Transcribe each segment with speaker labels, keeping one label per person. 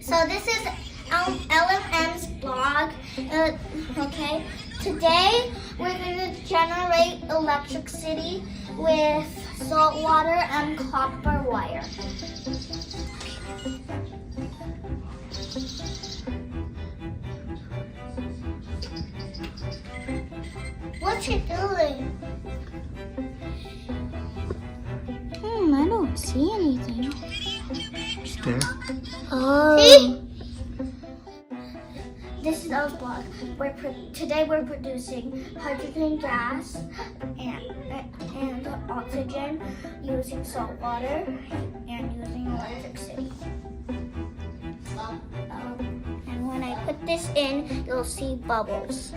Speaker 1: So this is LMM's blog. Okay, today we're going to generate electricity with salt water and copper wire. What you doing?
Speaker 2: I don't see anything.
Speaker 3: Just there.
Speaker 2: Oh.
Speaker 1: See? This is our blog. Today we're producing hydrogen gas and oxygen using salt water and using electricity. And when I put this in, you'll see bubbles.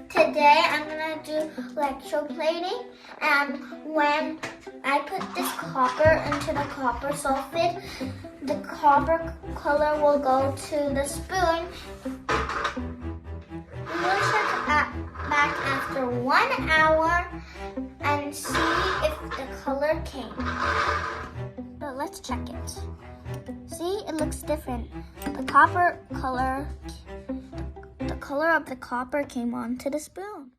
Speaker 1: Today I'm gonna do electroplating, and when I put this copper into the copper sulphate, the copper color will go to the spoon. We'll check back after 1 hour and see if the color came. But let's check it. See, it looks different. The color of the copper came onto the spoon.